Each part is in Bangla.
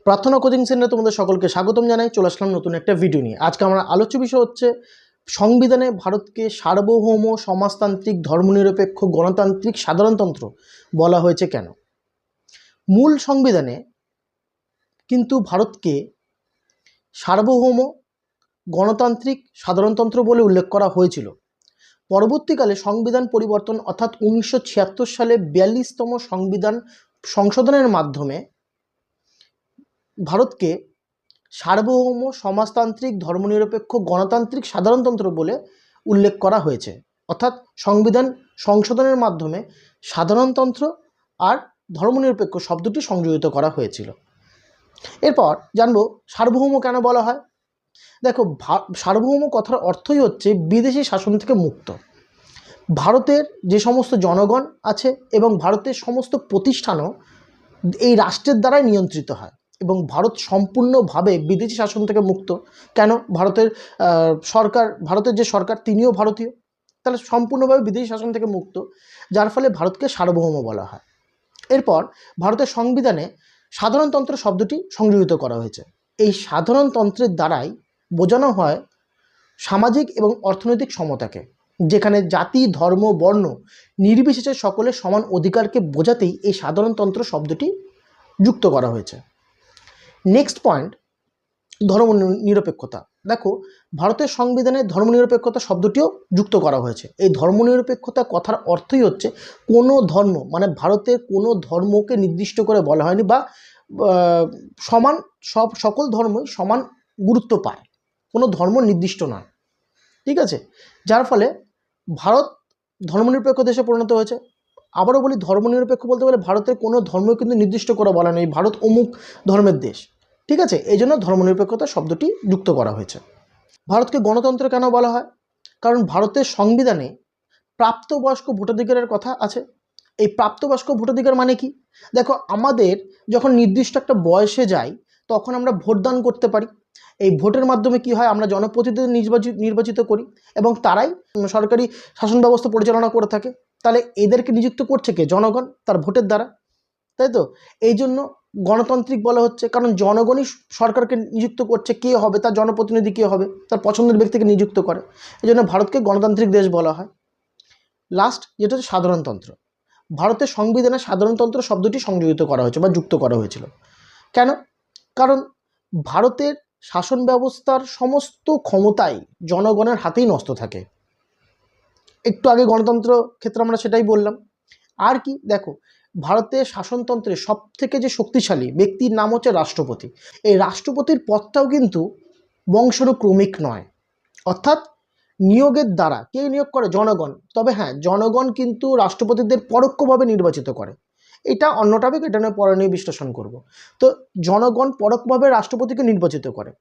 প্রার্থনা কোচিং সেন্টারে তোমাদের সকলকে স্বাগতম জানাই। চলে আসলাম নতুন একটা ভিডিও নিয়ে। আজকে আমরা আলোচ্য বিষয় হচ্ছে সংবিধানে ভারতকে সার্বভৌম, সমাজতান্ত্রিক, ধর্মনিরপেক্ষ, গণতান্ত্রিক, সাধারণতন্ত্র বলা হয়েছে কেন। মূল সংবিধানে কিন্তু ভারতকে সার্বভৌম, গণতান্ত্রিক, সাধারণতন্ত্র বলে উল্লেখ করা হয়েছিল। পরবর্তীকালে সংবিধান পরিবর্তন অর্থাৎ 1976 সালে 42তম সংবিধান সংশোধনের মাধ্যমে ভারতকে সার্বভৌম, সমাজতান্ত্রিক, ধর্মনিরপেক্ষ, গণতান্ত্রিক, সাধারণতন্ত্র বলে উল্লেখ করা হয়েছে। অর্থাৎ সংবিধান সংশোধনের মাধ্যমে সাধারণতন্ত্র আর ধর্মনিরপেক্ষ শব্দটি সংযোজিত করা হয়েছিল। এরপর জানবো সার্বভৌম কেন বলা হয়। দেখো, সার্বভৌম কথার অর্থই হচ্ছে বিদেশি শাসন থেকে মুক্ত। ভারতের যে সমস্ত জনগণ আছে এবং ভারতের সমস্ত প্রতিষ্ঠানও এই রাষ্ট্রের দ্বারাই নিয়ন্ত্রিত হয় এবং ভারত সম্পূর্ণভাবে বিদেশি শাসন থেকে মুক্ত। কেন? ভারতের যে সরকার তিনিও ভারতীয়, তাহলে সম্পূর্ণভাবে বিদেশি শাসন থেকে মুক্ত, যার ফলে ভারতকে সার্বভৌম বলা হয়। এরপর ভারতের সংবিধানে সাধারণতন্ত্র শব্দটি সংযোজিত করা হয়েছে। এই সাধারণতন্ত্রের দ্বারাই বোঝানো হয় সামাজিক এবং অর্থনৈতিক সমতাকে, যেখানে জাতি, ধর্ম, বর্ণ নির্বিশেষে সকলের সমান অধিকারকে বোঝাতেই এই সাধারণতন্ত্র শব্দটি যুক্ত করা হয়েছে। নেক্সট পয়েন্ট, ধর্মনিরপেক্ষতা। দেখো, ভারতের সংবিধানে ধর্মনিরপেক্ষতা শব্দটিও যুক্ত করা হয়েছে। এই ধর্মনিরপেক্ষতা কথার অর্থই হচ্ছে কোনো ধর্ম, মানে ভারতের কোনো ধর্মকে নির্দিষ্ট করে বলা হয়নি, বা সমান সকল ধর্মই সমান গুরুত্ব পায়, কোনো ধর্ম নির্দিষ্ট নয়। ঠিক আছে, যার ফলে ভারত ধর্মনিরপেক্ষ দেশে পরিণত হয়েছে। আবারও বলি, ধর্মনিরপেক্ষ বলতে গেলে ভারতের কোনো ধর্ম কিন্তু নির্দিষ্ট করে বলা নেই ভারত অমুক ধর্মের দেশ। ঠিক আছে, এই জন্য ধর্মনিরপেক্ষতা শব্দটি যুক্ত করা হয়েছে। ভারতকে গণতন্ত্র কেন বলা হয়? কারণ ভারতের সংবিধানে প্রাপ্তবয়স্ক ভোটাধিকারের কথা আছে। এই প্রাপ্তবয়স্ক ভোটাধিকার মানে কি? দেখো, আমাদের যখন নির্দিষ্ট একটা বয়সে যাই তখন আমরা ভোটদান করতে পারি। এই ভোটের মাধ্যমে কি হয়, আমরা জনপ্রতিনিধি নির্বাচিত করি এবং তারাই সরকারি শাসন ব্যবস্থা পরিচালনা করে থাকে। তাহলে এদেরকে নিযুক্ত করছে কে? জনগণ, তার ভোটের দ্বারা, তাই তো? এই জন্য গণতান্ত্রিক বলা হচ্ছে, কারণ জনগণই সরকারকে নিযুক্ত করছে। কে হবে তার জনপ্রতিনিধি, কে হবে তার পছন্দের ব্যক্তিকে নিযুক্ত করে। এই জন্য ভারতকে গণতান্ত্রিক দেশ বলা হয়। লাস্ট যেটা হচ্ছে সাধারণতন্ত্র। ভারতের সংবিধানে সাধারণতন্ত্র শব্দটি সংযোজিত করা হয়েছে বা যুক্ত করা হয়েছিল। কেন? কারণ ভারতের শাসন ব্যবস্থার সমস্ত ক্ষমতাই জনগণের হাতেই ন্যস্ত থাকে। একটু আগে গণতন্ত্র ক্ষেত্রে আমরা সেটাই বললাম। আর কি, দেখো, ভারতের শাসনতন্ত্রের সব থেকে যে শক্তিশালী ব্যক্তির নাম হচ্ছে রাষ্ট্রপতি। এই রাষ্ট্রপতির পদটাও কিন্তু বংশানুক্রমিক নয়, অর্থাৎ নিয়োগের দ্বারা। কে নিয়োগ করে? জনগণ। তবে হ্যাঁ, জনগণ কিন্তু রাষ্ট্রপতিদের পরোক্ষভাবে নির্বাচিত করে। এটা অন্য টপিক, এটা নিয়ে পরে নিয়ে বিশ্লেষণ করব। তো জনগণ পরোক্ষভাবে রাষ্ট্রপতিকে নির্বাচিত করে।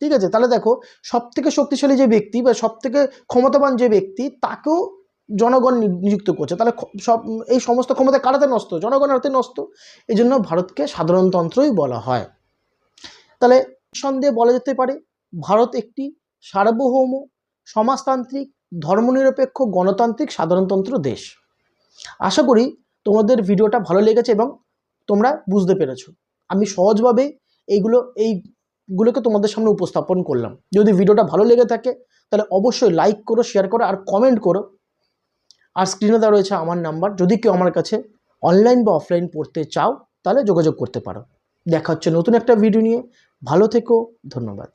ঠিক আছে, তাহলে দেখো, সব থেকে শক্তিশালী যে ব্যক্তি বা সব থেকে ক্ষমতাবান যে ব্যক্তি, তাকেও জনগণ নিযুক্ত করছে। তাহলে এই সমস্ত ক্ষমতা কার হাতে নষ্ট? জনগণের হাতে নষ্ট। এই জন্য ভারতকে সাধারণতন্ত্রই বলা হয়। তাহলে নিঃসন্দেহে বলা যেতে পারে ভারত একটি সার্বভৌম, সমাজতান্ত্রিক, ধর্মনিরপেক্ষ, গণতান্ত্রিক, সাধারণতন্ত্র দেশ। আশা করি তোমাদের ভিডিওটা ভালো লেগেছে এবং তোমরা বুঝতে পেরেছো। আমি সহজভাবে এইগুলোকে তোমাদের সামনে উপস্থাপন করলাম। যদি ভিডিওটা ভালো লেগে থাকে তাহলে অবশ্যই লাইক করো, শেয়ার করো আর কমেন্ট করো। আর স্ক্রিনে দেওয়া রয়েছে আমার নাম্বার, যদি কেউ আমার কাছে অনলাইন বা অফলাইন পড়তে চাও তাহলে যোগাযোগ করতে পারো। দেখা হচ্ছে নতুন একটা ভিডিও নিয়ে। ভালো থেকো, ধন্যবাদ।